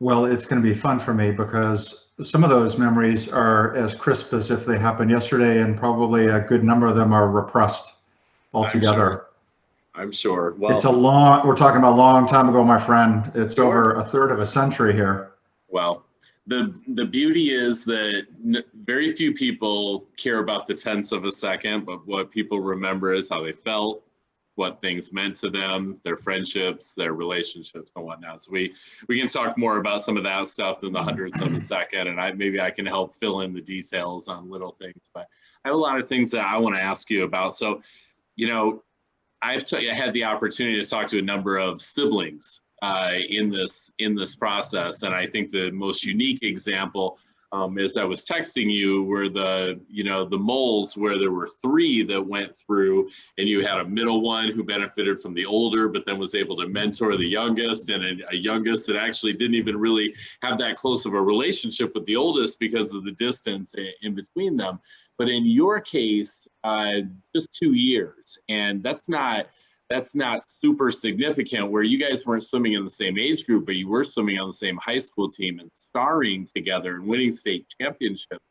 Well, it's going to be fun for me because some of those memories are as crisp as if they happened yesterday, and probably a good number of them are repressed altogether. I'm sure. Well, It's we're talking about a long time ago, my friend. It's sure. over a third of a century here. Well, the beauty is that very few people care about the tenths of a second, but what people remember is how they felt, what things meant to them, their friendships, their relationships, and whatnot. So we can talk more about some of that stuff than the hundredths of a second, and maybe I can help fill in the details on little things. But I have a lot of things that I want to ask you about. So, you know, I had the opportunity to talk to a number of siblings in this process, and I think the most unique example as I was texting you were the Mulls, where there were three that went through, and you had a middle one who benefited from the older, but then was able to mentor the youngest, and a youngest that actually didn't even really have that close of a relationship with the oldest because of the distance in between them. But in your case, just 2 years, and that's not super significant, where you guys weren't swimming in the same age group, but you were swimming on the same high school team and starring together and winning state championships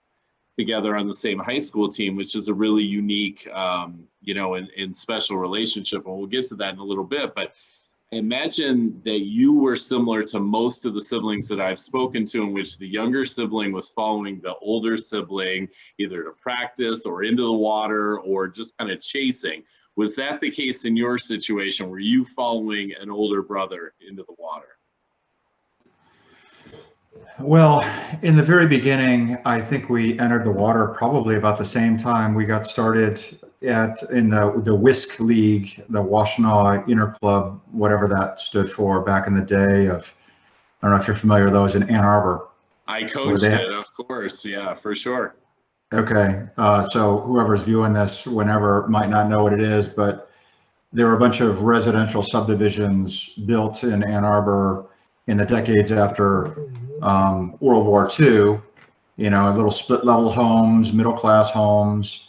together on the same high school team, which is a really unique, and special relationship. And we'll get to that in a little bit. But I imagine that you were similar to most of the siblings that I've spoken to, in which the younger sibling was following the older sibling, either to practice or into the water or just kind of chasing. Was that the case in your situation? Were you following an older brother into the water? Well, in the very beginning, I think we entered the water probably about the same time. We got started in the Whisk League, the Washtenaw Interclub, whatever that stood for back in the day. I don't know if you're familiar with those in Ann Arbor. I coached it, of course. Yeah, for sure. Okay, so whoever's viewing this whenever might not know what it is, but there were a bunch of residential subdivisions built in Ann Arbor in the decades after World War II, little split level homes, middle class homes,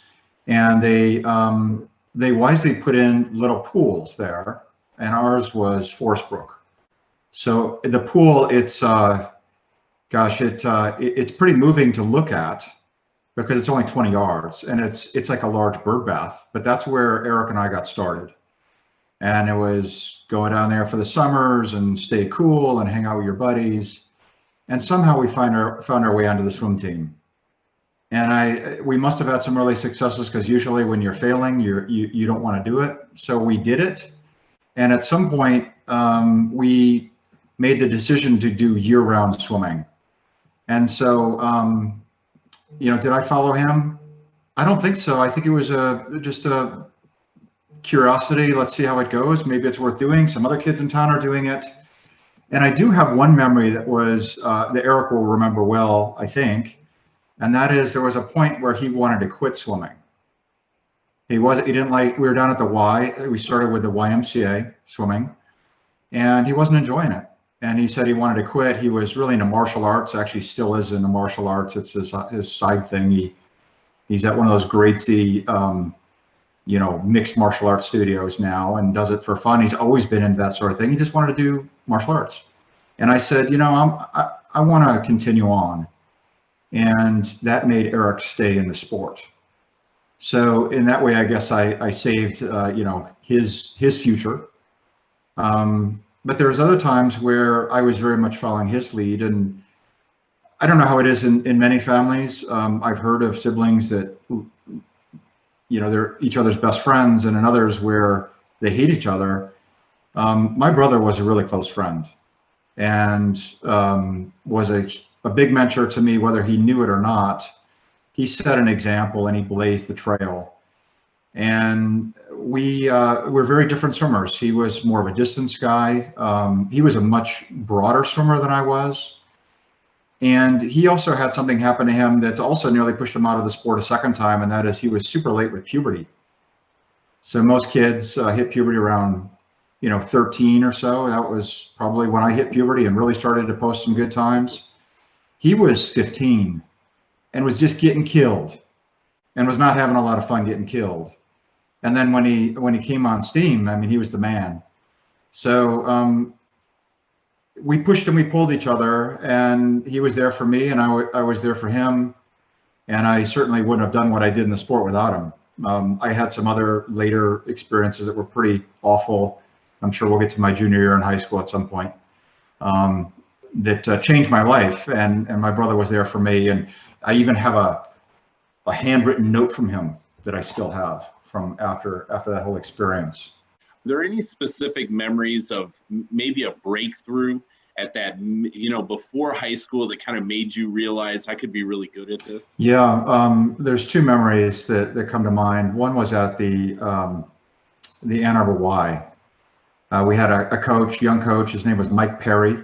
and they wisely put in little pools there, and ours was Forest Brook. So the pool, it's pretty moving to look at, because it's only 20 yards, and it's like a large bird bath. But that's where Eric and I got started. And it was going down there for the summers and stay cool and hang out with your buddies. And somehow we found our way onto the swim team. And we must have had some early successes, because usually when you're failing, you don't want to do it. So we did it. And at some point, we made the decision to do year-round swimming. And so, did I follow him? I don't think so. I think it was just a curiosity. Let's see how it goes. Maybe it's worth doing. Some other kids in town are doing it. And I do have one memory that was that Eric will remember well, I think. And that is, there was a point where he wanted to quit swimming. He didn't like, we were down at the Y. We started with the YMCA swimming, and he wasn't enjoying it. And he said he wanted to quit. He was really into martial arts, actually still is into martial arts. It's his side thing. He's at one of those greatsy, mixed martial arts studios now, and does it for fun. He's always been into that sort of thing. He just wanted to do martial arts. And I said, I want to continue on. And that made Eric stay in the sport. So in that way, I guess I saved, his future. But there was other times where I was very much following his lead, and I don't know how it is in many families. I've heard of siblings that, they're each other's best friends, and in others where they hate each other. My brother was a really close friend, and was a big mentor to me, whether he knew it or not. He set an example and he blazed the trail. And we were very different swimmers. He was more of a distance guy. He was a much broader swimmer than I was. And he also had something happen to him that also nearly pushed him out of the sport a second time, and that is he was super late with puberty. So most kids hit puberty around 13 or so. That was probably when I hit puberty and really started to post some good times. He was 15 and was just getting killed, and was not having a lot of fun getting killed. And then when he came on steam, I mean, he was the man. So we pushed and we pulled each other, and he was there for me, and I was there for him. And I certainly wouldn't have done what I did in the sport without him. I had some other later experiences that were pretty awful. I'm sure we'll get to my junior year in high school at some point. That changed my life, and my brother was there for me. And I even have a handwritten note from him that I still have from after that whole experience. Are there any specific memories of maybe a breakthrough at that, before high school that kind of made you realize I could be really good at this? Yeah, there's two memories that come to mind. One was at the Ann Arbor Y. We had a coach, young coach. His name was Mike Perry.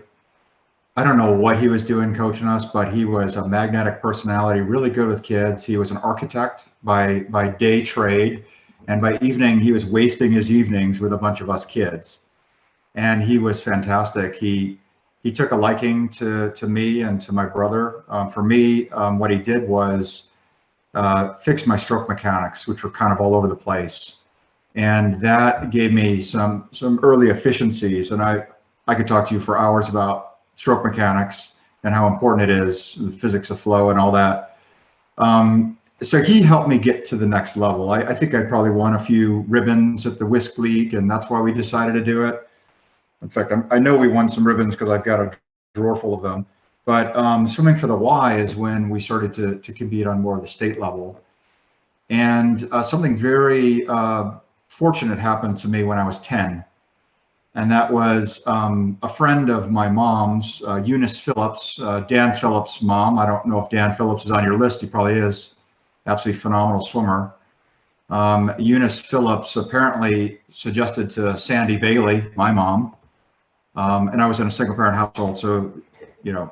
I don't know what he was doing coaching us, but he was a magnetic personality, really good with kids. He was an architect by day trade, and by evening he was wasting his evenings with a bunch of us kids. And he was fantastic. He took a liking to me and to my brother. For me, what he did was fix my stroke mechanics, which were kind of all over the place. And that gave me some early efficiencies. And I could talk to you for hours about stroke mechanics and how important it is, the physics of flow and all that. So he helped me get to the next level. I think I'd probably won a few ribbons at the Whisk League, and that's why we decided to do it. In fact, I know we won some ribbons because I've got a drawer full of them. But swimming for the Y is when we started to compete on more of the state level. And something very fortunate happened to me when I was 10. And that was a friend of my mom's, Eunice Phillips, Dan Phillips' mom. I don't know if Dan Phillips is on your list. He probably is. Absolutely phenomenal swimmer. Eunice Phillips apparently suggested to Sandy Bailey, my mom, and I was in a single parent household. So,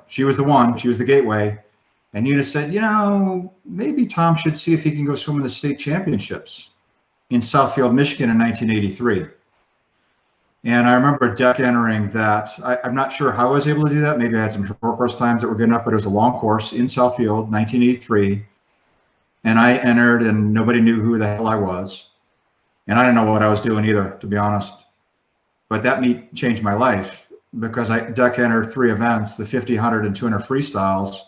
she was the one, she was the gateway. And Eunice said, maybe Tom should see if he can go swim in the state championships in Southfield, Michigan in 1983. And I remember deck entering that. I'm not sure how I was able to do that. Maybe I had some short course times that were good enough, but it was a long course in Southfield, 1983. And I entered and nobody knew who the hell I was. And I didn't know what I was doing either, to be honest. But that meet changed my life because I deck entered 3 events, the 50, 100, and 200 freestyles.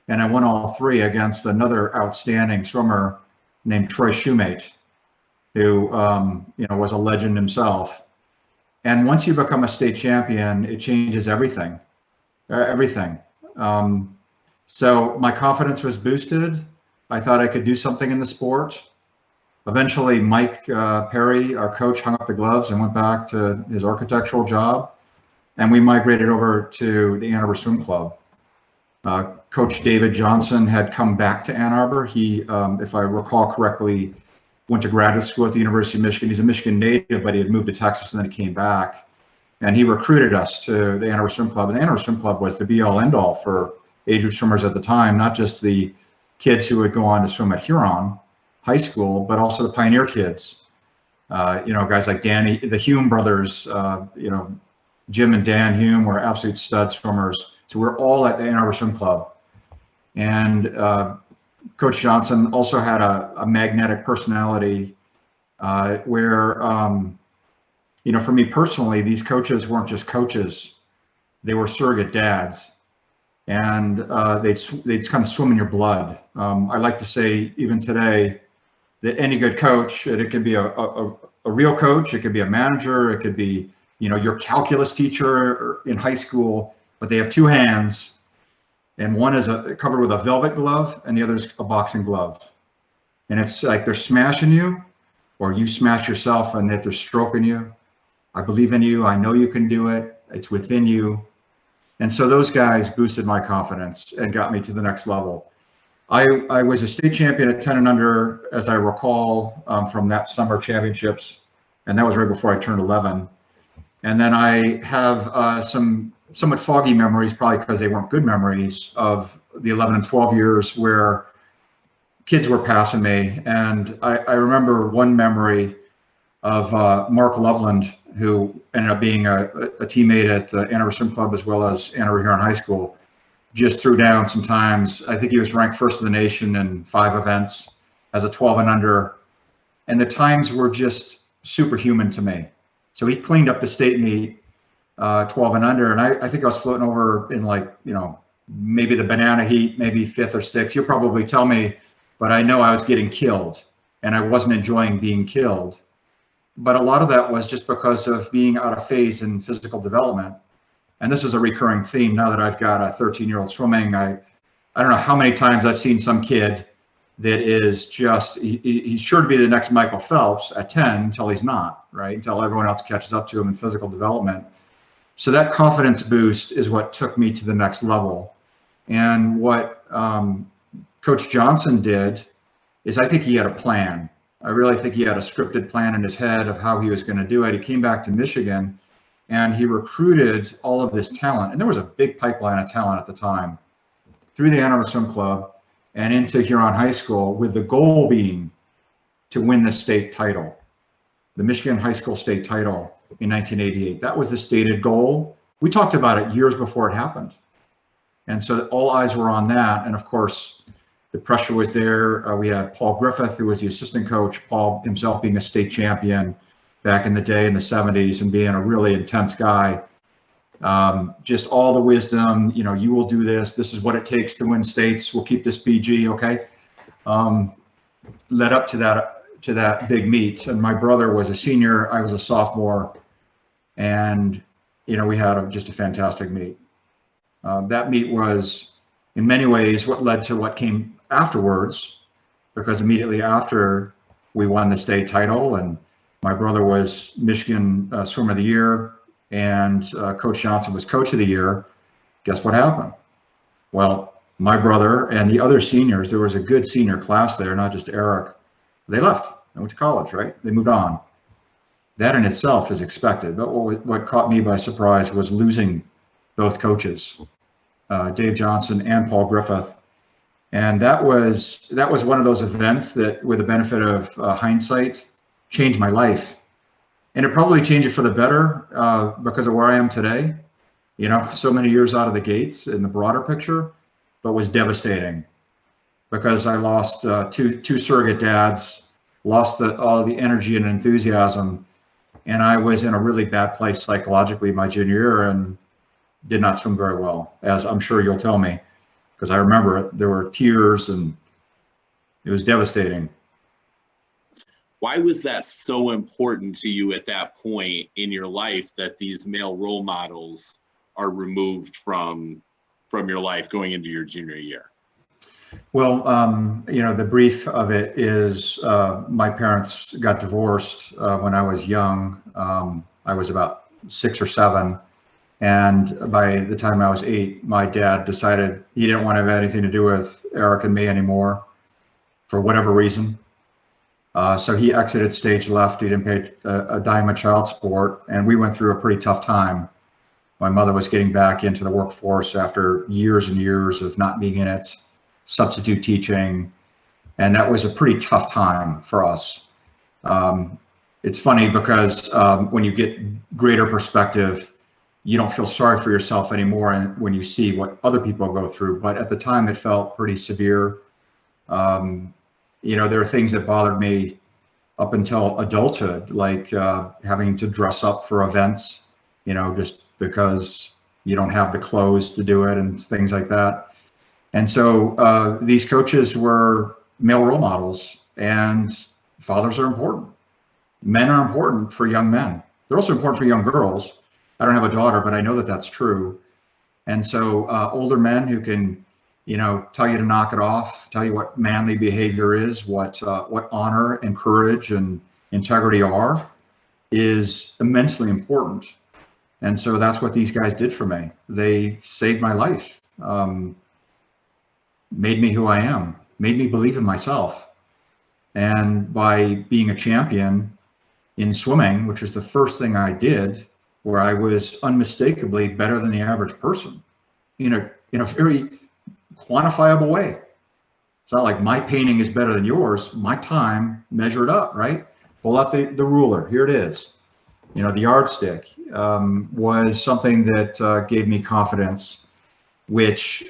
And I won all 3 against another outstanding swimmer named Troy Shoemate, who was a legend himself. And once you become a state champion, it changes everything, everything. So my confidence was boosted. I thought I could do something in the sport. Eventually, Mike Perry, our coach, hung up the gloves and went back to his architectural job. And we migrated over to the Ann Arbor Swim Club. Coach David Johnson had come back to Ann Arbor. He, if I recall correctly, went to graduate school at the University of Michigan. He's a Michigan native, but he had moved to Texas and then he came back. And he recruited us to the Ann Arbor Swim Club. And the Ann Arbor Swim Club was the be-all, end-all for age group swimmers at the time, not just the kids who would go on to swim at Huron High School, but also the pioneer kids. Guys like Danny, the Hume brothers, Jim and Dan Hume were absolute stud swimmers. So we're all at the Ann Arbor Swim Club. And Coach Johnson also had a magnetic personality where, for me personally, these coaches weren't just coaches. They were surrogate dads. And they'd kind of swim in your blood. I like to say, even today, that any good coach, it could be a real coach, it could be a manager, it could be, your calculus teacher in high school, but they have 2 hands, and one is covered with a velvet glove, and the other is a boxing glove. And it's like they're smashing you, or you smash yourself, and that they're stroking you. I believe in you. I know you can do it. It's within you. And so those guys boosted my confidence and got me to the next level. I was a state champion at 10 and under, as I recall, from that summer championships. And that was right before I turned 11. And then I have some somewhat foggy memories, probably because they weren't good memories, of the 11 and 12 years where kids were passing me. And I remember one memory of Mark Loveland, who ended up being a teammate at the Ann Arbor Swim Club as well as Ann Arbor Huron High School, just threw down sometimes. I think he was ranked first in the nation in 5 events as a 12 and under. And the times were just superhuman to me. So he cleaned up the state meet 12 and under. And I think I was floating over in like, you know, maybe the banana heat, maybe fifth or sixth. You'll probably tell me, but I know I was getting killed and I wasn't enjoying being killed. But a lot of that was just because of being out of phase in physical development. And this is a recurring theme now that I've got a 13-year-old swimming. I don't know how many times I've seen some kid that is just, he's sure to be the next Michael Phelps at 10 until he's not, right? Until everyone else catches up to him in physical development. So that confidence boost is what took me to the next level. And what Coach Johnson did is I think he had a plan. I really think he had a scripted plan in his head of how he was going to do it. He came back to Michigan and he recruited all of this talent. And there was a big pipeline of talent at the time through the Ann Arbor Swim Club and into Huron High School, with the goal being to win the state title, the Michigan High School state title in 1988. That was the stated goal. We talked about it years before it happened. And so all eyes were on that. And of course, the pressure was there. We had Paul Griffith, who was the assistant coach, Paul himself being a state champion back in the day in the 70s and being a really intense guy. Just all the wisdom, you know, you will do this. This is what it takes to win states. We'll keep this PG, okay? Led up to that big meet. And my brother was a senior, I was a sophomore. And, you know, we had just a fantastic meet. That meet was, in many ways, what led to what came afterwards, because immediately after we won the state title and my brother was Michigan Swimmer of the Year and Coach Johnson was Coach of the Year, guess what happened? Well, my brother and the other seniors, there was a good senior class there, not just Eric, they left. They went to college, right? They moved on. That in itself is expected, but what caught me by surprise was losing both coaches, Dave Johnson and Paul Griffith. And that was one of those events that, with the benefit of hindsight, changed my life. And it probably changed it for the better because of where I am today. You know, so many years out of the gates in the broader picture, but was devastating because I lost two surrogate dads, lost all the energy and enthusiasm, and I was in a really bad place psychologically my junior year and did not swim very well, as I'm sure you'll tell me, because I remember it. There were tears and it was devastating. Why was that so important to you at that point in your life that these male role models are removed from your life going into your junior year? Well, you know, the brief of it is my parents got divorced when I was young. I was about 6 or 7. And by the time I was 8, my dad decided he didn't want to have anything to do with Eric and me anymore for whatever reason. So he exited stage left. He didn't pay a dime of child support. And we went through a pretty tough time. My mother was getting back into the workforce after years and years of not being in it, substitute teaching. And that was a pretty tough time for us. It's funny because when you get greater perspective, you don't feel sorry for yourself anymore and when you see what other people go through. But at the time, it felt pretty severe. You know, there are things that bothered me up until adulthood, like having to dress up for events, you know, just because you don't have the clothes to do it and things like that. And so these coaches were male role models, and fathers are important. Men are important for young men. They're also important for young girls. I don't have a daughter, but I know that that's true. And so older men who can, you know, tell you to knock it off, tell you what manly behavior is, what honor and courage and integrity are, is immensely important. And so that's what these guys did for me. They saved my life, made me who I am, made me believe in myself. And by being a champion in swimming, which was the first thing I did, where I was unmistakably better than the average person, in a very quantifiable way. It's not like my painting is better than yours. My time measured up, right? Pull out the ruler. Here it is. You know, the yardstick was something that gave me confidence, which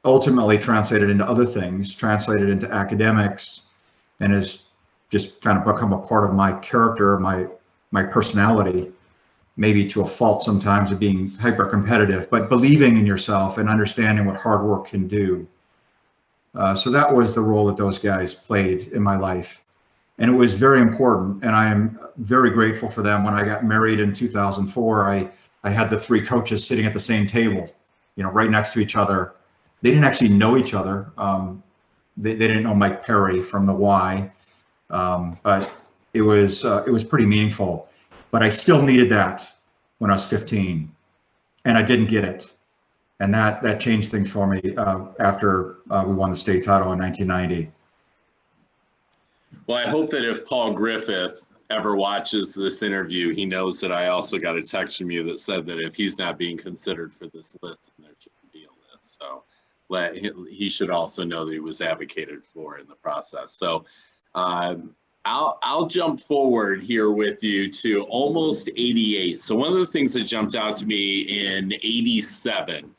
ultimately translated into other things, translated into academics, and has just kind of become a part of my character, my personality. maybe to a fault sometimes of being hyper competitive, but believing in yourself and understanding what hard work can do. So that was the role that those guys played in my life. And it was very important. And I am very grateful for them. When I got married in 2004, I had the three coaches sitting at the same table, you know, right next to each other. They didn't actually know each other. They didn't know Mike Perry from the Y, but it was pretty meaningful. But I still needed that when I was 15, and I didn't get it. And that changed things for me after we won the state title in 1990. Well, I hope that if Paul Griffith ever watches this interview, he knows that I also got a text from you that said that if he's not being considered for this list, then there shouldn't be a list. So he should also know that he was advocated for in the process. So I'll jump forward here with you to almost 88. So one of the things that jumped out to me in 87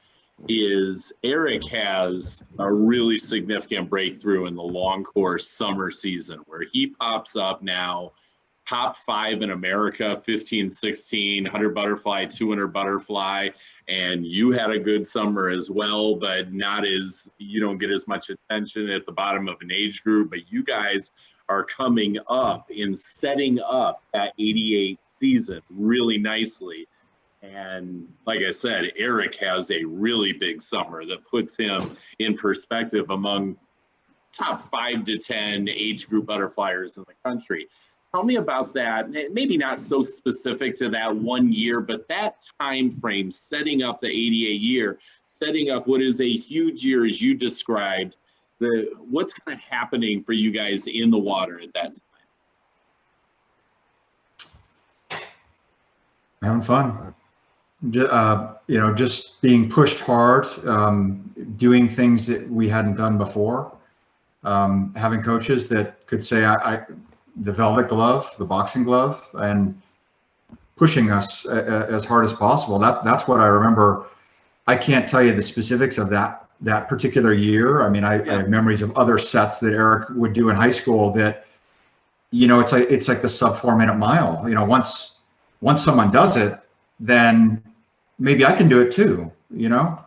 is Eric has a really significant breakthrough in the long course summer season where he pops up now top 5 in America, 15, 16, 100 butterfly, 200 butterfly, and you had a good summer as well, but you don't get as much attention at the bottom of an age group, but you guys are coming up in setting up that 88 season really nicely. And like I said, Eric has a really big summer that puts him in perspective among top 5 to 10 age group butterflyers in the country. Tell me about that. Maybe not so specific to that 1 year, but that time frame, setting up the 88 year, setting up what is a huge year as you described. What's kind of happening for you guys in the water at that time? Having fun. You know, just being pushed hard, doing things that we hadn't done before, having coaches that could say, the velvet glove, the boxing glove, and pushing us as hard as possible. That's what I remember. I can't tell you the specifics of that particular year. I mean, I have memories of other sets that Eric would do in high school that, you know, it's like the sub 4 minute mile. You know, once someone does it, then maybe I can do it too, you know?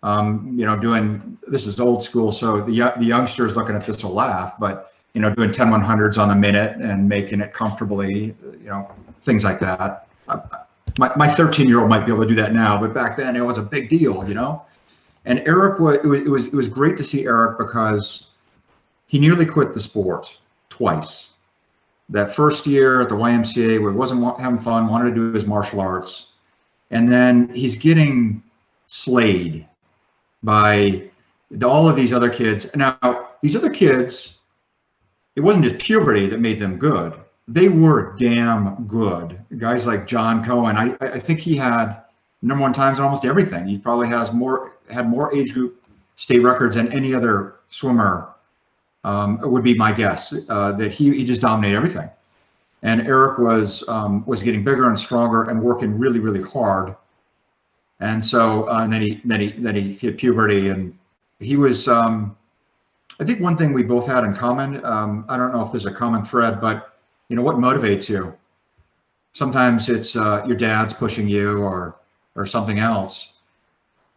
You know, this is old school, so the youngsters looking at this will laugh, but, you know, doing 10 100s on the minute and making it comfortably, you know, things like that. My 13-year-old might be able to do that now, but back then it was a big deal, you know? And Eric, it was great to see Eric because he nearly quit the sport twice. That first year at the YMCA where he wasn't having fun, wanted to do his martial arts. And then he's getting slayed by all of these other kids. Now, these other kids, it wasn't just puberty that made them good. They were damn good. Guys like John Cohen, I think he had #1 times in almost everything. He probably had more age group state records than any other swimmer. Would be my guess, that he just dominated everything. And Eric was getting bigger and stronger and working really, really hard. And so, and then he hit puberty, and he was, I think one thing we both had in common, I don't know if there's a common thread, but you know, what motivates you? Sometimes it's your dad's pushing you or something else.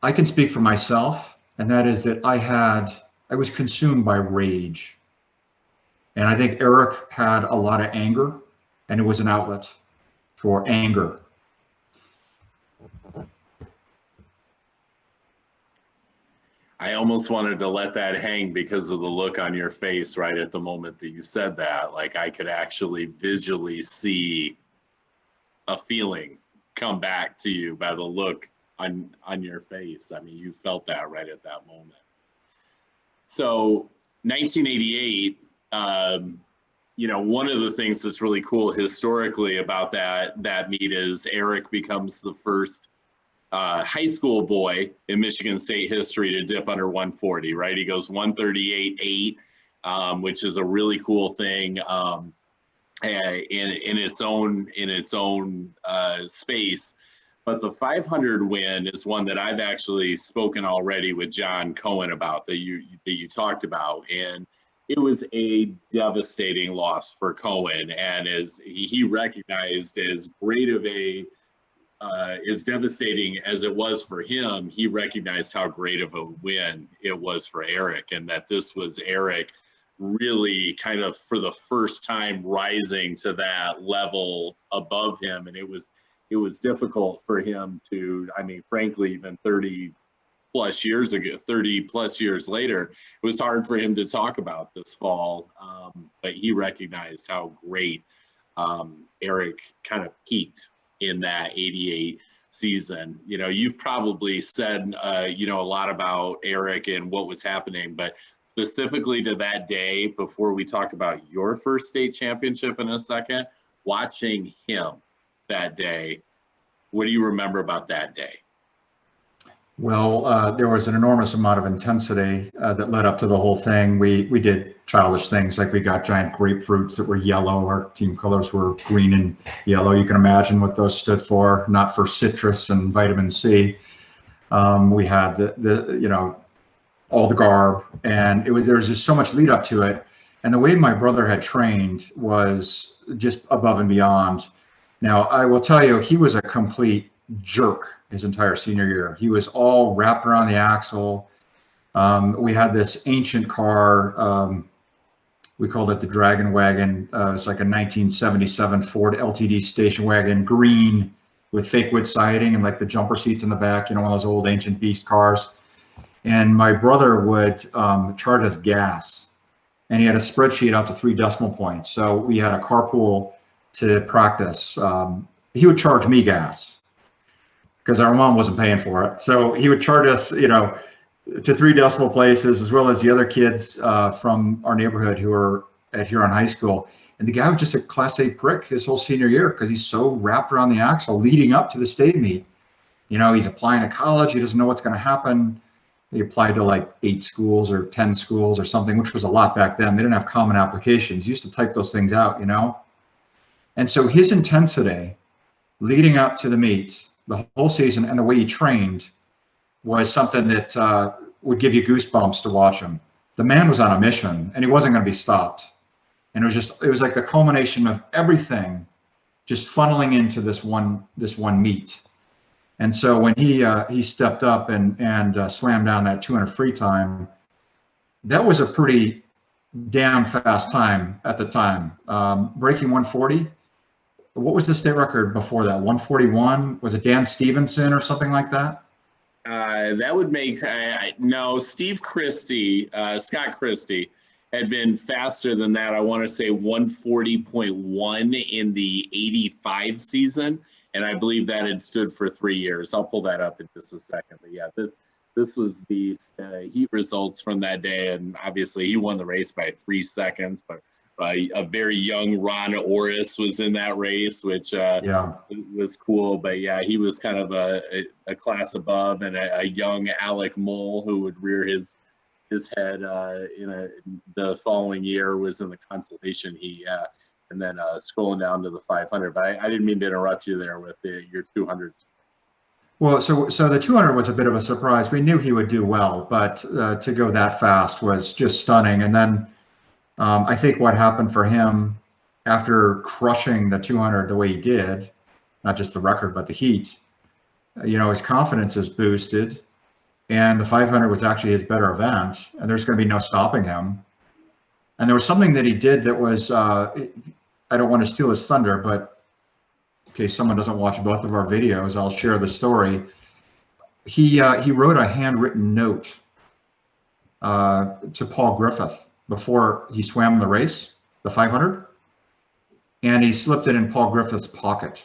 I can speak for myself, and that is that I was consumed by rage. And I think Eric had a lot of anger, and it was an outlet for anger. I almost wanted to let that hang because of the look on your face right at the moment that you said that. Like I could actually visually see a feeling come back to you by the look on your face. I mean, you felt that right at that moment. So 1988, you know, one of the things that's really cool historically about that meet is Eric becomes the first high school boy in Michigan State history to dip under 140, right? He goes 138.8, which is a really cool thing in its own space. But the 500 win is one that I've actually spoken already with John Cohen about that you talked about, and it was a devastating loss for Cohen. And as he recognized, as great of a as devastating as it was for him, he recognized how great of a win it was for Eric, and that this was Eric really kind of for the first time rising to that level above him. And it was difficult for him to, I mean, frankly, even 30 plus years later, it was hard for him to talk about this fall. But he recognized how great Eric kind of peaked in that 88 season. You know, you've probably said, you know, a lot about Eric and what was happening, but specifically to that day, before we talk about your first state championship in a second, watching him that day, what do you remember about that day? Well, there was an enormous amount of intensity that led up to the whole thing. We did childish things, like we got giant grapefruits that were yellow. Our team colors were green and yellow. You can imagine what those stood for, not for citrus and vitamin C. We had the you know, all the garb, and there was just so much lead up to it. And the way my brother had trained was just above and beyond. Now, I will tell you, he was a complete jerk his entire senior year. He was all wrapped around the axle. We had this ancient car, we called it the Dragon Wagon. It's like a 1977 Ford LTD station wagon, green with fake wood siding and like the jumper seats in the back, you know, one of those old ancient beast cars. And my brother would charge us gas, and he had a spreadsheet out to 3 decimal points. So we had a carpool to practice. He would charge me gas because our mom wasn't paying for it. So he would charge us, you know, to 3 decimal places, as well as the other kids from our neighborhood who were at Huron High School. And the guy was just a Class A prick his whole senior year because he's so wrapped around the axle leading up to the state meet. You know, he's applying to college. He doesn't know what's going to happen. He applied to like 8 schools or 10 schools or something, which was a lot back then. They didn't have common applications. You used to type those things out, you know? And so his intensity leading up to the meet, the whole season, and the way he trained was something that would give you goosebumps to watch him. The man was on a mission, and he wasn't going to be stopped. And it was like the culmination of everything just funneling into this one meet. And so when he stepped up and slammed down that 200 free time, that was a pretty damn fast time at the time. Breaking 140. What was the state record before that? 141? Was it Dan Stevenson or something like that? That would make no. Steve Christie, Scott Christie, had been faster than that. I want to say 140.1 in the 85 season. And I believe that had stood for 3 years. I'll pull that up in just a second. But yeah, this was the heat results from that day. And obviously he won the race by 3 seconds, but a very young Ron Orris was in that race, which was cool. But yeah, he was kind of a class above, and a young Alec Mull who would rear his head the following year was in the consolation heat. And then scrolling down to the 500, but I didn't mean to interrupt you there with your 200. Well, so the 200 was a bit of a surprise. We knew he would do well, but to go that fast was just stunning. And then I think what happened for him after crushing the 200 the way he did, not just the record, but the heat, you know, his confidence is boosted, and the 500 was actually his better event, and there's going to be no stopping him. And there was something that he did that was, I don't want to steal his thunder, but in case someone doesn't watch both of our videos, I'll share the story. He wrote a handwritten note to Paul Griffith before he swam the race, the 500, and he slipped it in Paul Griffith's pocket.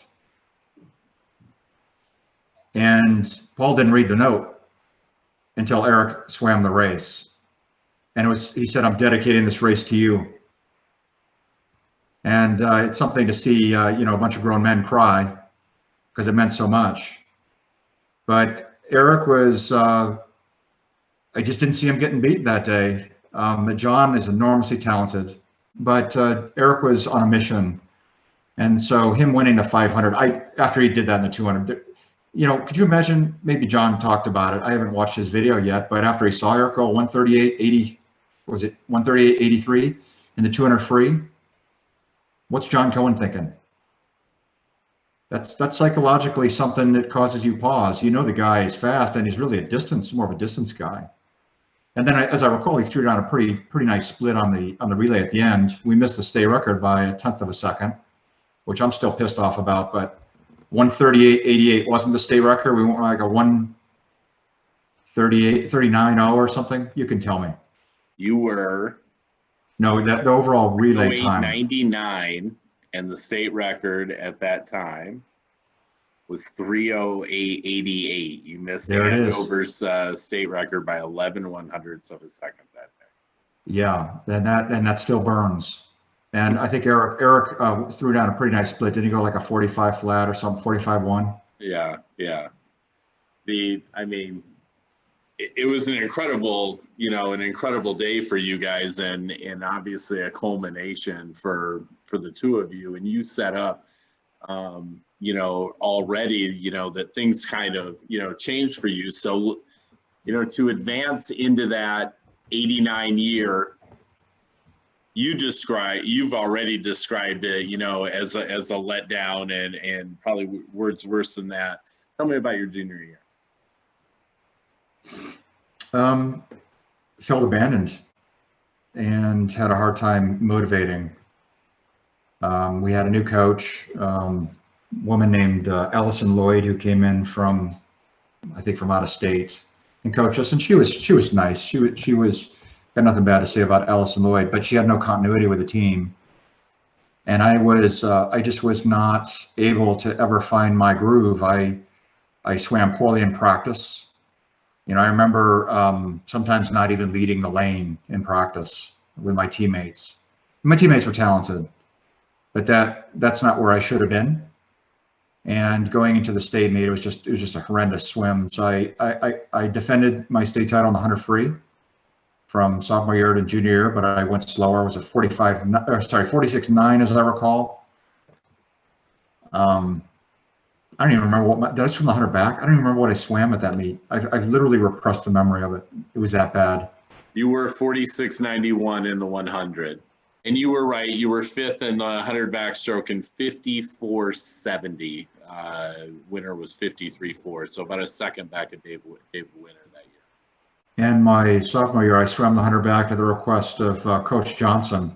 And Paul didn't read the note until Eric swam the race. And he said, "I'm dedicating this race to you." And it's something to see, you know, a bunch of grown men cry because it meant so much. But Eric was, I just didn't see him getting beat that day. John is enormously talented, but Eric was on a mission. And so him winning the 500, after he did that in the 200, you know, could you imagine, maybe John talked about it. I haven't watched his video yet, but after he saw Eric go 138.80, was it 138.83 in the 200 free? What's John Cohen thinking? That's psychologically something that causes you pause. You know the guy is fast, and he's really more of a distance guy. And then, as I recall, he threw down a pretty nice split on the relay at the end. We missed the state record by a tenth of a second, which I'm still pissed off about. But 1:38.88 wasn't the state record. We went like a 1:38.39 or something. You can tell me. You were no the overall relay time 8:99, and the state record at that time was 3:08.88. You missed Andover's state record by 11/100ths of a second that day. Yeah, and that still burns. And I think Eric threw down a pretty nice split. Didn't he go like a 45 flat or something, 45-1? Yeah. I mean, it was an incredible day for you guys, and obviously a culmination for the two of you. And you set up, already, that things kind of, changed for you. So, to advance into that 89 year, you've already described it, as a letdown and probably words worse than that. Tell me about your junior year. Felt abandoned and had a hard time motivating. We had a new coach, woman named Allison Lloyd, who came in from out of state and coached us, and she was nice. She was got nothing bad to say about Allison Lloyd, but she had no continuity with the team. And I just was not able to ever find my groove. I swam poorly in practice. I remember sometimes not even leading the lane in practice with my teammates. My teammates were talented, but that's not where I should have been. And going into the state meet, it was just a horrendous swim. So I defended my state title on the 100 free from sophomore year to junior year, but I went slower. I was at 46.9 as I recall. I don't even remember did I swim the 100 back? I don't even remember what I swam at that meet. I've literally repressed the memory of it. It was that bad. You were 46.91 in the 100. And you were right. You were fifth in the 100 backstroke and 54.70. Winner was 53.4. So about a second back of Dave Winner that year. And my sophomore year, I swam the 100 back at the request of Coach Johnson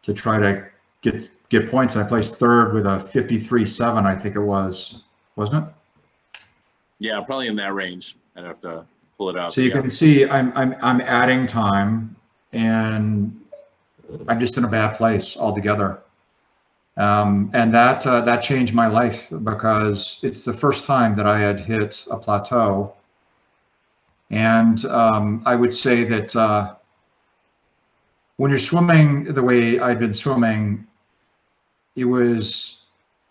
to try to get points. I placed third with a 53.7, I think it was. Wasn't it? Yeah, probably in that range. I'd have to pull it up. So you can see I'm adding time, and I'm just in a bad place altogether. And that changed my life, because it's the first time that I had hit a plateau. And I would say that when you're swimming the way I'd been swimming, it was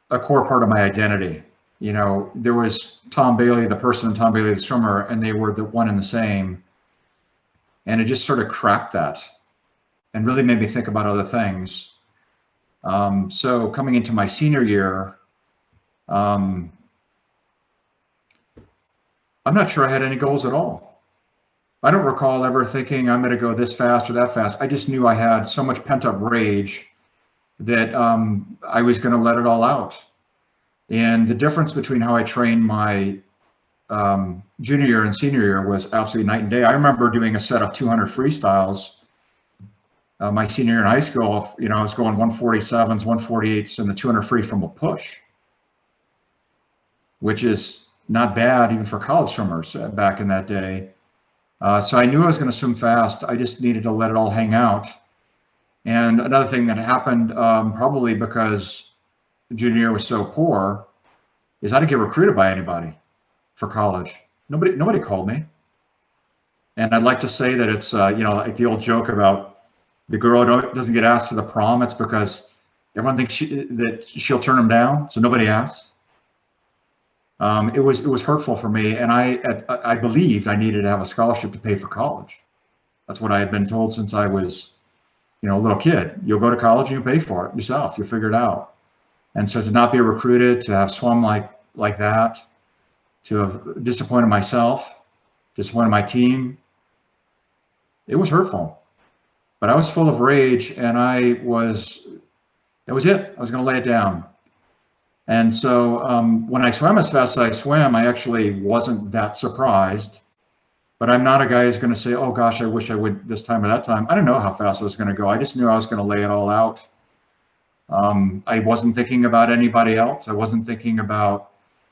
a core part of my identity. There was Tom Bailey, the person, and Tom Bailey, the swimmer, and they were the one and the same. And it just sort of cracked that and really made me think about other things. So coming into my senior year, I'm not sure I had any goals at all. I don't recall ever thinking I'm going to go this fast or that fast. I just knew I had so much pent-up rage that I was going to let it all out. And the difference between how I trained my junior year and senior year was absolutely night and day. I remember doing a set of 200 freestyles my senior year in high school. I was going 147s, 148s, and the 200 free from a push, which is not bad even for college swimmers back in that day. So I knew I was going to swim fast. I just needed to let it all hang out. And another thing that happened, probably because junior year was so poor, is I didn't get recruited by anybody for college. Nobody called me. And I'd like to say that it's like the old joke about the girl doesn't get asked to the prom. It's because everyone thinks that she'll turn them down, so nobody asks. It was hurtful for me, and I believed I needed to have a scholarship to pay for college. That's what I had been told since I was a little kid. You'll go to college and you'll pay for it yourself. You'll figure it out. And so to not be recruited, to have swum like that, to have disappointed myself, disappointed my team, it was hurtful. But I was full of rage, and that was it. I was going to lay it down. And so when I swam as fast as I swam, I actually wasn't that surprised. But I'm not a guy who's going to say, oh gosh, I wish I would this time or that time. I don't know how fast I was going to go. I just knew I was going to lay it all out. I wasn't thinking about anybody else. I wasn't thinking about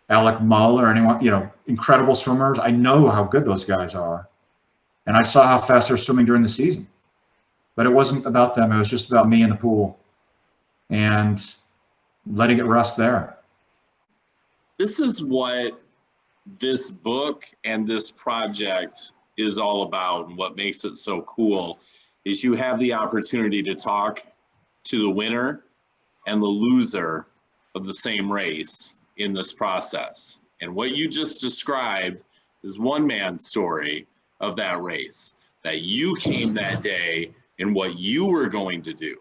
Alec Mull or anyone, you know, incredible swimmers. I know how good those guys are. And I saw how fast they're swimming during the season. But it wasn't about them. It was just about me in the pool and letting it rest there. This is what this book and this project is all about, and what makes it so cool is you have the opportunity to talk to the winner and the loser of the same race in this process. And what you just described is one man's story of that race, that you came that day and what you were going to do.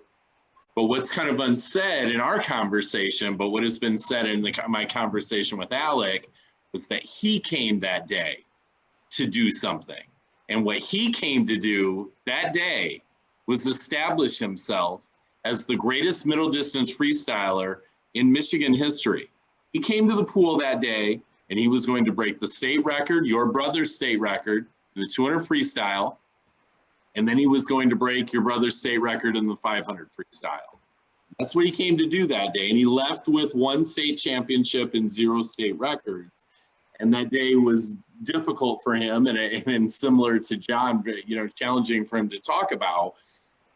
But what's kind of unsaid in our conversation, but what has been said in my conversation with Alec, was that he came that day to do something. And what he came to do that day was establish himself as the greatest middle distance freestyler in Michigan history. He came to the pool that day and he was going to break the state record, your brother's state record, in the 200 freestyle. And then he was going to break your brother's state record in the 500 freestyle. That's what he came to do that day. And he left with 1 state championship and 0 state records. And that day was difficult for him and similar to John, you know, challenging for him to talk about.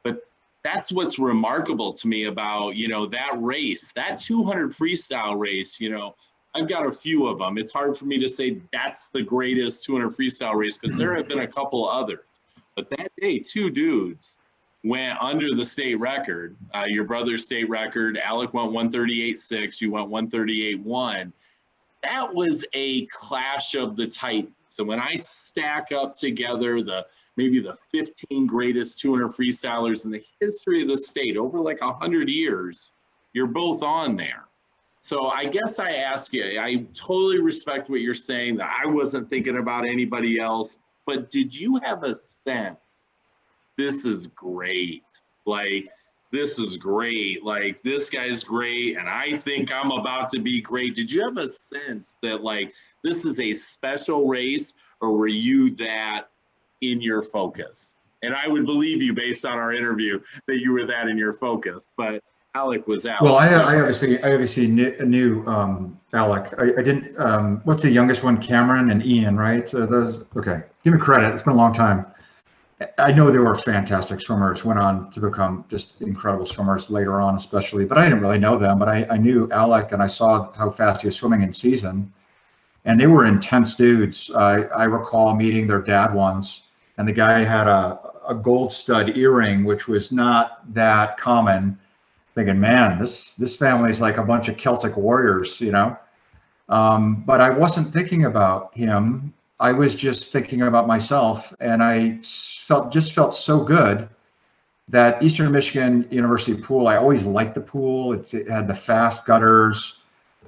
But that's what's remarkable to me about, you know, that race, that 200 freestyle race. You know, I've got a few of them. It's hard for me to say that's the greatest 200 freestyle race because there have been a couple others. But that day, 2 dudes went under the state record. Your brother's state record, Alec went 138.6, you went 138.1. That was a clash of the titans. So when I stack up together maybe the 15 greatest 200 freestylers in the history of the state over like 100 years, you're both on there. So I guess I ask you, I totally respect what you're saying, that I wasn't thinking about anybody else, but did you have a sense, this is great? Like, this is great. Like, this guy's great, and I think I'm about to be great. Did you have a sense that, like, this is a special race, or were you that in your focus? And I would believe you based on our interview that you were that in your focus, but Alec was out. Well, I obviously knew Alec. I didn't. What's the youngest one? Cameron and Ian, right? Those. Okay, give me credit. It's been a long time. I know they were fantastic swimmers. Went on to become just incredible swimmers later on, especially. But I didn't really know them. But I knew Alec, and I saw how fast he was swimming in season. And they were intense dudes. I recall meeting their dad once, and the guy had a gold stud earring, which was not that common. Thinking, man, this family's like a bunch of Celtic warriors, you know. But I wasn't thinking about him. I was just thinking about myself, and I just felt so good that Eastern Michigan University pool. I always liked the pool. It had the fast gutters.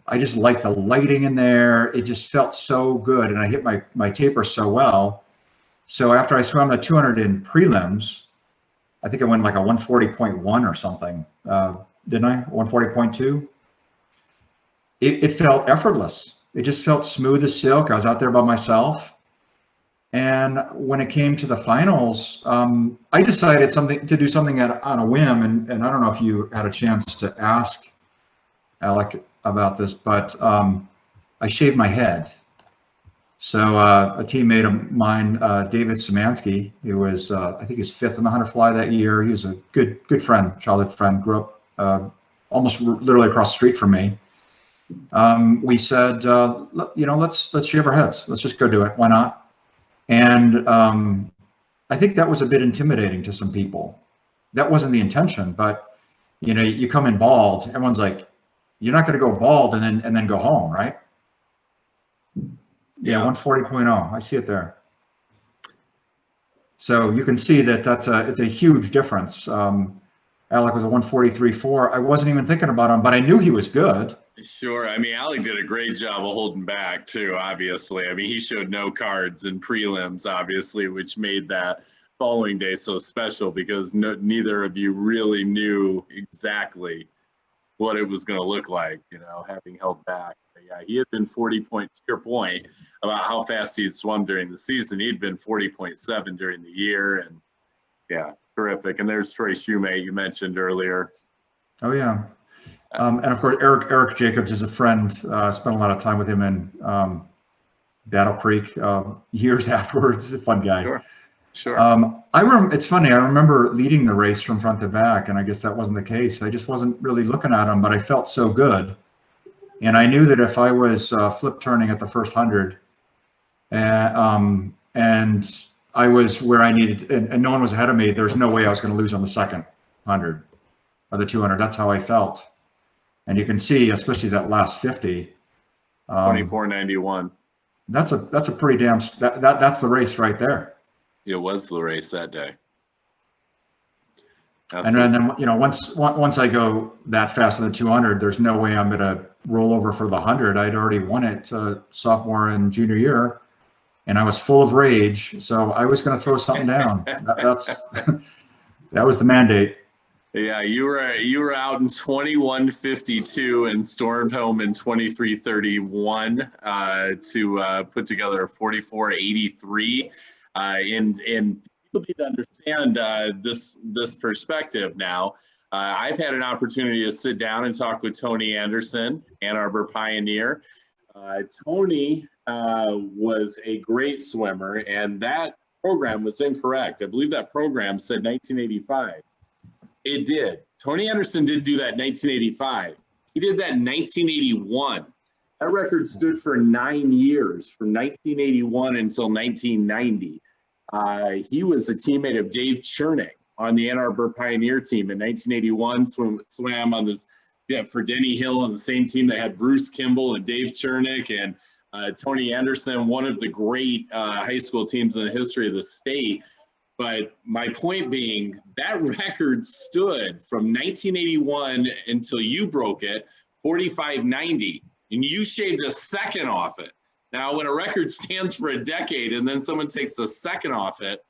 I just liked the lighting in there. It just felt so good, and I hit my taper so well. So after I swam the 200 in prelims, I think I went like a 140.1 or something, didn't I? 140.2. It felt effortless. It just felt smooth as silk. I was out there by myself. And when it came to the finals, I decided to do something on a whim. And I don't know if you had a chance to ask Alec about this, but I shaved my head. So a teammate of mine, David Szymanski, who was, I think he was 5th in the 100 fly that year. He was a good friend, childhood friend, grew up almost literally across the street from me. We said, you know, let's shave our heads. Let's just go do it. Why not? And I think that was a bit intimidating to some people. That wasn't the intention, but you know, you come in bald, everyone's like, you're not going to go bald and then go home, right? Yeah, 140.0. I see it there. So you can see that it's a huge difference. Alec was a 143.4. I wasn't even thinking about him, but I knew he was good. Sure. I mean, Alec did a great job of holding back too, obviously. I mean, he showed no cards in prelims, obviously, which made that following day so special because neither of you really knew exactly what it was going to look like, you know, having held back. But yeah, he had been 40 points, to your point about how fast he had swum during the season. He'd been 40.7 during the year, and yeah, terrific. And there's Troy Shumate you mentioned earlier. Oh yeah. And of course, Eric Jacobs is a friend. Spent a lot of time with him in Battle Creek years afterwards. A fun guy. Sure. Sure. It's funny. I remember leading the race from front to back, and I guess that wasn't the case. I just wasn't really looking at him, but I felt so good, and I knew that if I was flip turning at the first 100, and I was where I needed, and no one was ahead of me, there's no way I was going to lose on the second 100 or the 200. That's how I felt, and you can see, especially that last 50, 24:91. That's a pretty damn. That's the race right there. It was the race that day. And then, you know, once I go that fast in the 200, there's no way I'm going to roll over for the 100. I'd already won it sophomore and junior year, and I was full of rage. So I was going to throw something down. That was the mandate. Yeah, you were out in 21:52 and stormed home in 23:31 to put together a 44:83. And people need to understand this perspective now. I've had an opportunity to sit down and talk with Tony Anderson, Ann Arbor Pioneer. Tony was a great swimmer, and that program was incorrect. I believe that program said 1985. It did. Tony Anderson didn't do that in 1985. He did that in 1981. That record stood for 9 years, from 1981 until 1990. He was a teammate of Dave Chernick on the Ann Arbor Pioneer team in 1981. Swam on this for Denny Hill on the same team that had Bruce Kimball and Dave Chernick and Tony Anderson, one of the great high school teams in the history of the state. But my point being, that record stood from 1981 until you broke it, 45.90. And you shaved a second off it. Now, when a record stands for a decade and then someone takes a second off it,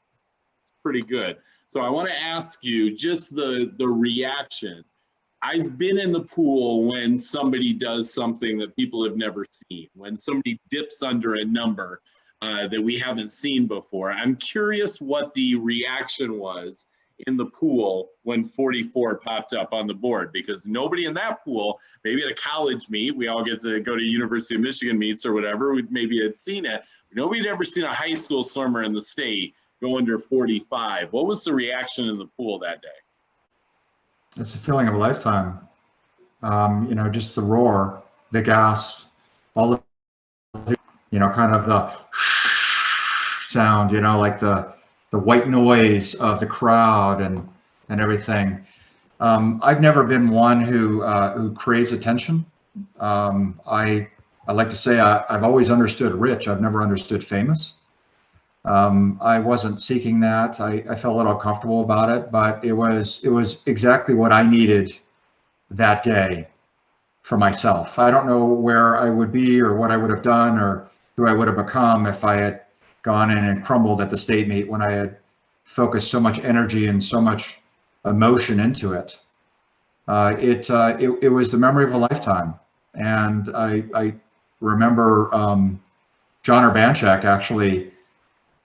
it's pretty good. So I want to ask you just the reaction. I've been in the pool when somebody does something that people have never seen, when somebody dips under a number that we haven't seen before. I'm curious what the reaction was in the pool when 44 popped up on the board, because nobody in that pool, maybe at a college meet, we all get to go to University of Michigan meets or whatever, we maybe had seen it. Nobody had ever seen a high school swimmer in the state go under 45. What was the reaction in the pool that day? It's a feeling of a lifetime. You know, just the roar, the gasp, all the, you know, kind of the sound, you know, like the white noise of the crowd and everything. I've never been one who craves attention. I like to say I've always understood rich. I've never understood famous. I wasn't seeking that. I felt a little uncomfortable about it, but it was exactly what I needed that day for myself. I don't know where I would be or what I would have done or who I would have become if I had gone in and crumbled at the state meet when I had focused so much energy and so much emotion into it. It was the memory of a lifetime. And I remember John Urbanchak actually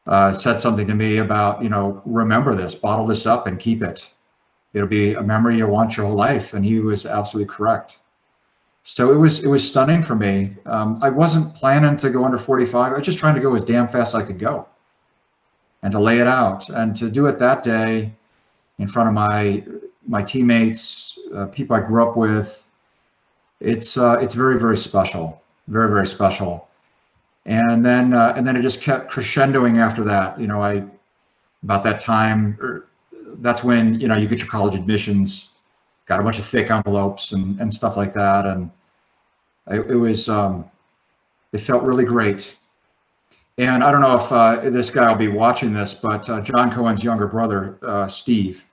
said something to me about, you know, remember this, bottle this up and keep it. It'll be a memory you'll want your whole life. And he was absolutely correct. So it was stunning for me. I wasn't planning to go under 45. I was just trying to go as damn fast as I could go and to lay it out, and to do it that day in front of my teammates, people I grew up with. It's very, very special, very, very special. And then it just kept crescendoing after that. You know, about that time, that's when, you know, you get your college admissions, got a bunch of thick envelopes and stuff like that. And it felt really great. And I don't know if this guy will be watching this, but John Cohen's younger brother, Steve,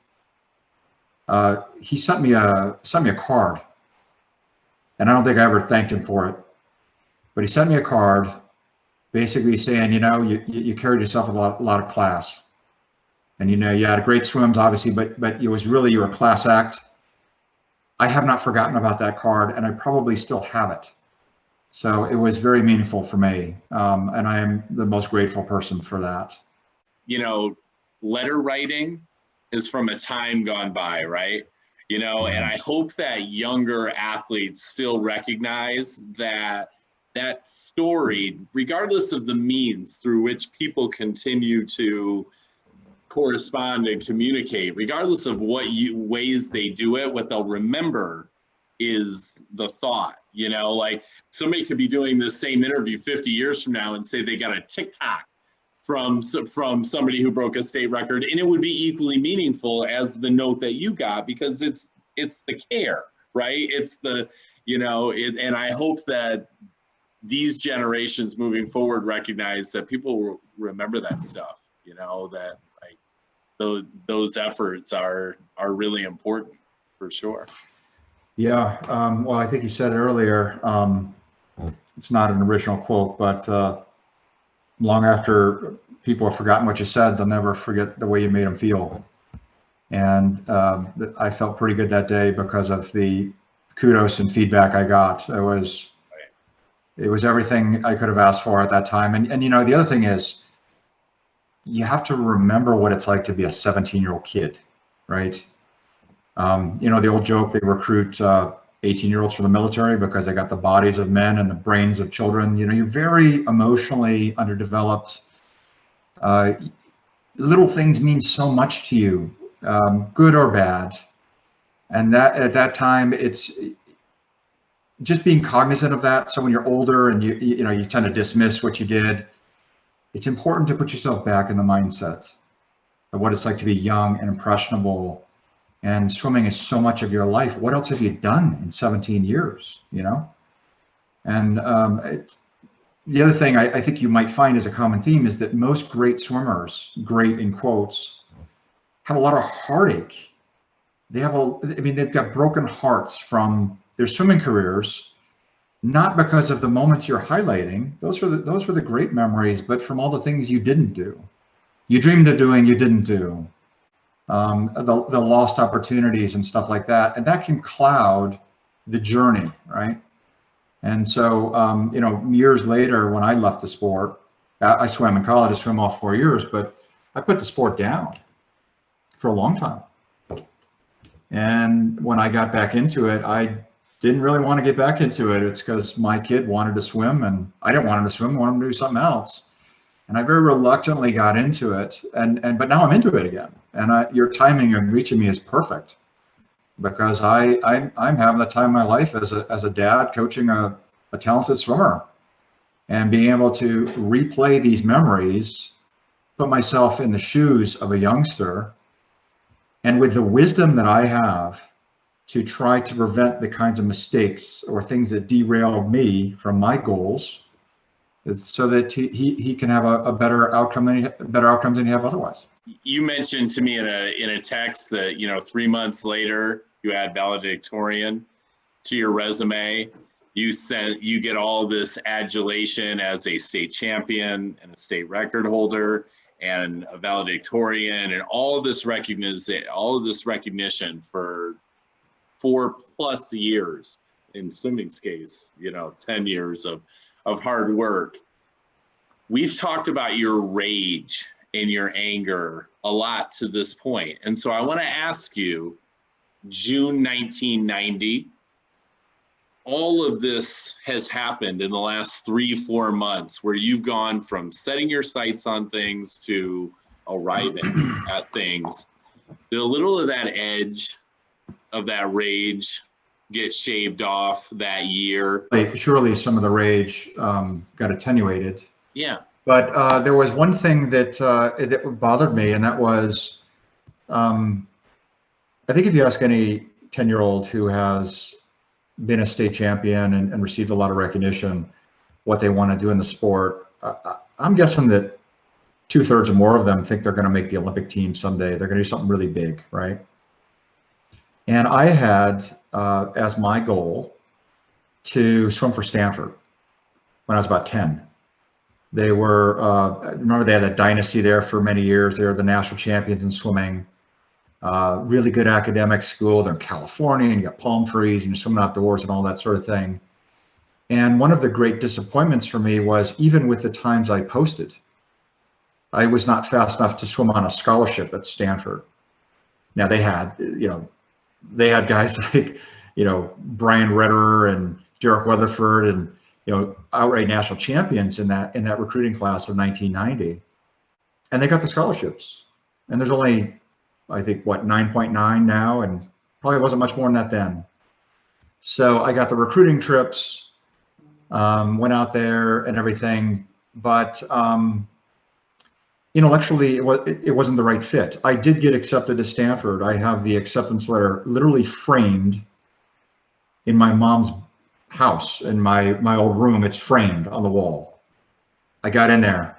he sent me a card, and I don't think I ever thanked him for it, but he sent me a card basically saying, you know, you carried yourself with a lot of class, and, you know, you had great swims, obviously, but it was really, you were a class act. I have not forgotten about that card, and I probably still have it. So it was very meaningful for me, and I am the most grateful person for that. You know, letter writing is from a time gone by, right? You know, and I hope that younger athletes still recognize that that story, regardless of the means through which people continue to correspond and communicate, regardless of what ways they do it, what they'll remember is the thought. You know, like somebody could be doing this same interview 50 years from now and say they got a TikTok from somebody who broke a state record, and it would be equally meaningful as the note that you got, because it's the care, right? It's the, you know, and I hope that these generations moving forward recognize that people will remember that stuff, you know, that like those efforts are really important for sure. Yeah, well, I think you said earlier, it's not an original quote, but long after people have forgotten what you said, they'll never forget the way you made them feel. And I felt pretty good that day because of the kudos and feedback I got. It was everything I could have asked for at that time. And you know, the other thing is, you have to remember what it's like to be a 17-year-old kid, right? You know, the old joke, they recruit 18-year-olds for the military because they got the bodies of men and the brains of children. You know, you're very emotionally underdeveloped. Little things mean so much to you, good or bad. And that at that time, it's just being cognizant of that. So when you're older and you know, you tend to dismiss what you did, it's important to put yourself back in the mindset of what it's like to be young and impressionable. And swimming is so much of your life. What else have you done in 17 years, you know? And the other thing I think you might find as a common theme is that most great swimmers, great in quotes, have a lot of heartache. They've got broken hearts from their swimming careers, not because of the moments you're highlighting. Those were the great memories, but from all the things you didn't do. You dreamed of doing, you didn't do. The lost opportunities and stuff like that. And that can cloud the journey, right? And so, you know, years later, when I left the sport, I swam in college, I swam all 4 years, but I put the sport down for a long time. And when I got back into it, I didn't really want to get back into it. It's because my kid wanted to swim and I didn't want him to swim, I wanted him to do something else. And I very reluctantly got into it, but now I'm into it again. And your timing and reaching me is perfect, because I'm having the time of my life as a dad coaching a talented swimmer, and being able to replay these memories, put myself in the shoes of a youngster, and with the wisdom that I have to try to prevent the kinds of mistakes or things that derailed me from my goals, so that he can have a better outcome better outcomes than you have otherwise. You mentioned to me in a text that, you know, 3 months later you add valedictorian to your resume. You get all this adulation as a state champion and a state record holder and a valedictorian, and all of this recognition for 4+ years, in swimming's case, you know, 10 years of hard work. We've talked about your rage and your anger a lot to this point. And so I want to ask you, June 1990, all of this has happened in the last 3-4 months, where you've gone from setting your sights on things to arriving at things. Did a little of that edge of that rage get shaved off that year? Surely some of the rage got attenuated. Yeah. But there was one thing that bothered me, and that was, I think if you ask any 10-year-old who has been a state champion and received a lot of recognition, what they want to do in the sport, I'm guessing that 2/3 or more of them think they're going to make the Olympic team someday. They're going to do something really big, right? And I had as my goal to swim for Stanford when I was about 10. They were, remember they had that dynasty there for many years. They were the national champions in swimming. really good academic school. They're in California, and you got palm trees, and you're swimming outdoors and all that sort of thing. And one of the great disappointments for me was, even with the times I posted, I was not fast enough to swim on a scholarship at Stanford. Now they had guys like, Brian Redder and Derek Weatherford and, outright national champions in that recruiting class of 1990. And they got the scholarships. And there's only, I think, 9.9 now, and probably wasn't much more than that then. So I got the recruiting trips, went out there and everything, but intellectually it wasn't the right fit. I did get accepted to Stanford. I have the acceptance letter literally framed in my mom's house, in my old room. It's framed on the wall. I got in there,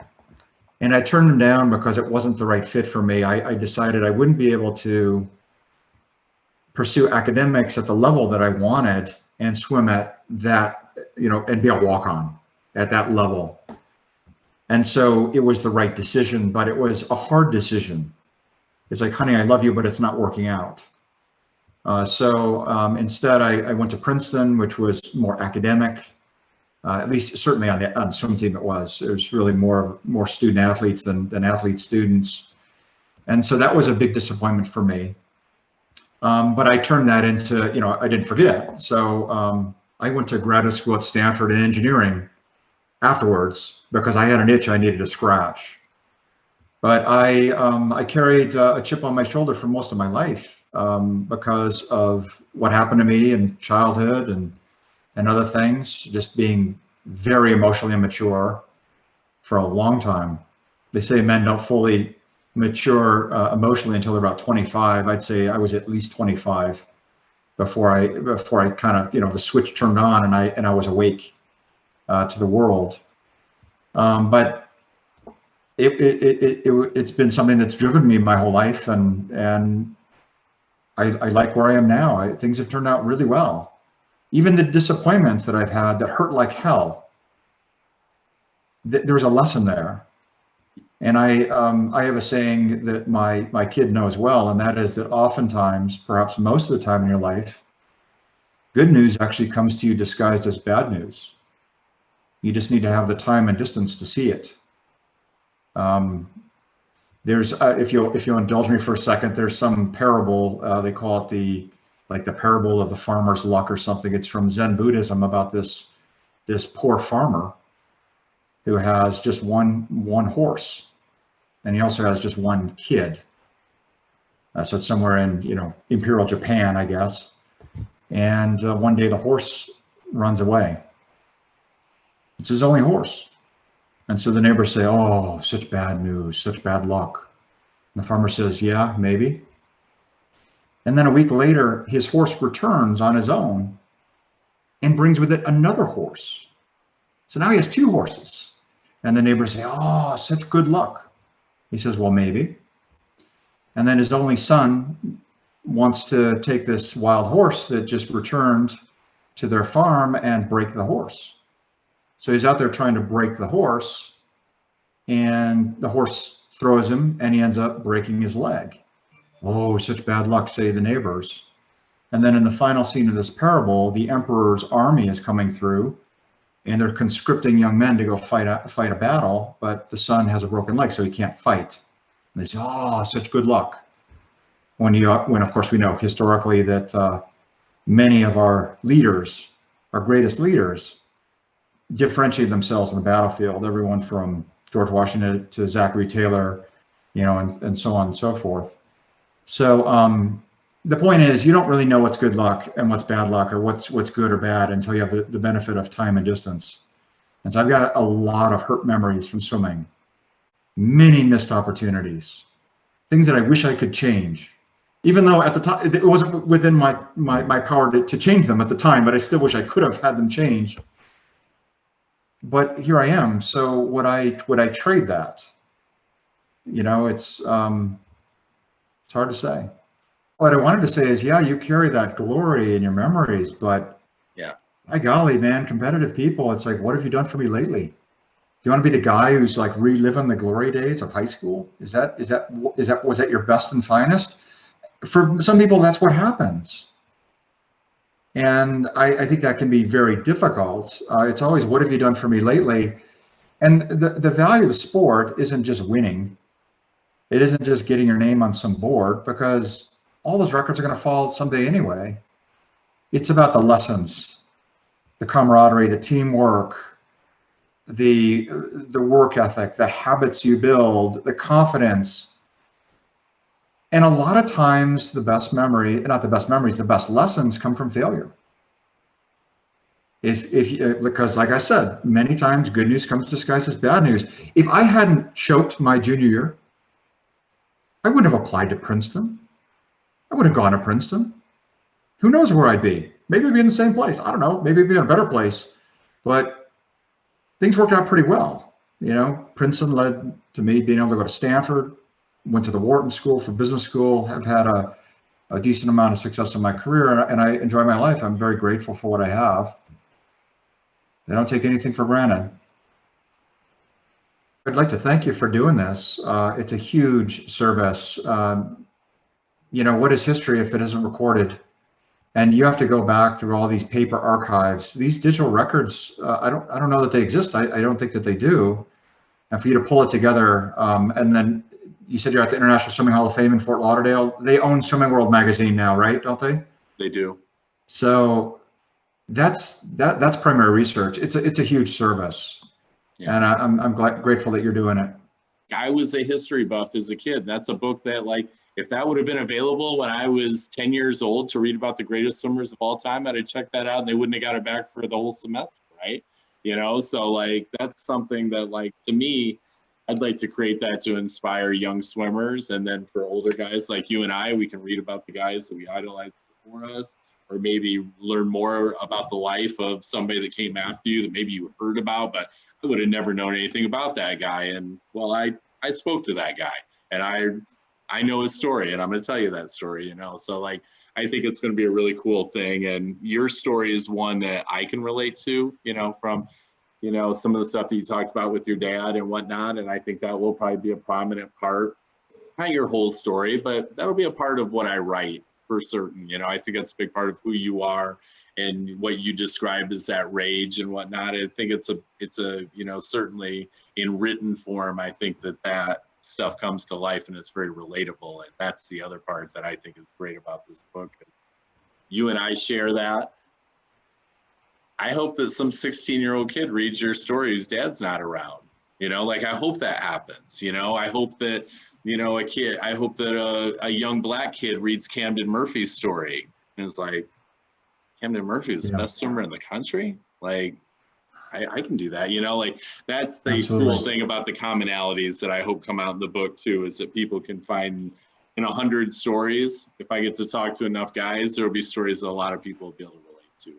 and I turned them down because it wasn't the right fit for me. I decided I wouldn't be able to pursue academics at the level that I wanted and swim at that, and be a walk-on at that level. And so it was the right decision, but it was a hard decision. It's like, honey, I love you, but it's not working out. So instead, I went to Princeton, which was more academic. At least certainly on the swim team, it was really more student athletes than athlete students. And so that was a big disappointment for me. But I turned that into, I didn't forget. So I went to graduate school at Stanford in engineering afterwards because I had an itch I needed to scratch. But I carried a chip on my shoulder for most of my life because of what happened to me in childhood and other things, just being very emotionally immature for a long time. They say men don't fully mature emotionally until they're about 25. I'd say I was at least 25 before I kind of, the switch turned on and I was awake to the world. But it's been something that's driven me my whole life, and I like where I am now. Things have turned out really well. Even the disappointments that I've had that hurt like hell, there's a lesson there. And I have a saying that my kid knows well, and that is that oftentimes, perhaps most of the time in your life, good news actually comes to you disguised as bad news. You just need to have the time and distance to see it. There's, if you'll indulge me for a second, there's some parable, they call it the parable of the farmer's luck or something. It's from Zen Buddhism about this poor farmer who has just one horse, and he also has just one kid. So it's somewhere in Imperial Japan, I guess. And one day the horse runs away. It's his only horse. And so the neighbors say, "Oh, such bad news, such bad luck." And the farmer says, "Yeah, maybe." And then a week later, his horse returns on his own and brings with it another horse. So now he has two horses. And the neighbors say, "Oh, such good luck." He says, "Well, maybe." And then his only son wants to take this wild horse that just returned to their farm and break the horse. So he's out there trying to break the horse, and the horse throws him, and he ends up breaking his leg. "Oh, such bad luck," say the neighbors. And then in the final scene of this parable, the emperor's army is coming through, and they're conscripting young men to go fight a battle, but the son has a broken leg, so he can't fight. And they say, "Oh, such good luck." When of course we know historically that many of our leaders, our greatest leaders, differentiate themselves on the battlefield. Everyone from George Washington to Zachary Taylor, and so on and so forth. So the point is, you don't really know what's good luck and what's bad luck, or what's good or bad, until you have the benefit of time and distance. And so I've got a lot of hurt memories from swimming, many missed opportunities, things that I wish I could change, even though at the time it wasn't within my power to change them at the time, but I still wish I could have had them changed. But here I am. So would I trade that? It's hard to say. What I wanted to say is, yeah, you carry that glory in your memories, but yeah, my golly, man, competitive people, it's like, what have you done for me lately? Do you want to be the guy who's like reliving the glory days of high school? Was that your best and finest? for some people, that's what happens. And I think that can be very difficult. It's always, what have you done for me lately? And the value of sport isn't just winning. It isn't just getting your name on some board, because all those records are going to fall someday anyway. It's about the lessons, the camaraderie, the teamwork, the work ethic, the habits you build, the confidence. And a lot of times the best memory, not the best memories, the best lessons come from failure. Because like I said, many times good news comes disguised as bad news. If I hadn't choked my junior year, I wouldn't have applied to Princeton. I would have gone to Princeton. Who knows where I'd be? Maybe I'd be in the same place. I don't know. Maybe I'd be in a better place. But things worked out pretty well. You know, Princeton led to me being able to go to Stanford, went to the Wharton School for Business School, have had a decent amount of success in my career, and I enjoy my life. I'm very grateful for what I have. I don't take anything for granted. I'd like to thank you for doing this. It's a huge service. You know, what is history if it isn't recorded? And you have to go back through all these paper archives. These digital records, I don't know that they exist. I don't think that they do. And for you to pull it together, and then you said you're at the International Swimming Hall of Fame in Fort Lauderdale. They own Swimming World magazine now, right? Don't they? They do. So that's primary research. It's a huge service, yeah. And I'm grateful that you're doing it. I was a history buff as a kid. That's a book that, like, if that would have been available when I was 10 years old to read about the greatest swimmers of all time, I'd have checked that out and they wouldn't have got it back for the whole semester, right? You know, so like that's something that, like, to me, I'd like to create that to inspire young swimmers. And then for older guys like you and I, we can read about the guys that we idolized before us, or maybe learn more about the life of somebody that came after you that maybe you heard about, but I would have never known anything about that guy. And well, I spoke to that guy and I know his story and I'm going to tell you that story, you know? So like, I think it's going to be a really cool thing. And your story is one that I can relate to, you know, from, you know, some of the stuff that you talked about with your dad and whatnot. And I think that will probably be a prominent part, not your whole story, but that'll be a part of what I write for certain. You know, I think that's a big part of who you are and what you described as that rage and whatnot. I think it's a, you know, certainly in written form, I think that stuff comes to life and it's very relatable. And that's the other part that I think is great about this book. You and I share that. I hope that some 16-year-old kid reads your story whose dad's not around, you know, like I hope that happens, you know, I hope that, you know, I hope that a young black kid reads Camden Murphy's story and is like, Camden Murphy is the best swimmer in the country. Like, I can do that, you know, like that's the Absolutely. Cool thing about the commonalities that I hope come out in the book too, is that people can find in 100 stories. If I get to talk to enough guys, there'll be stories that a lot of people will be able to relate to.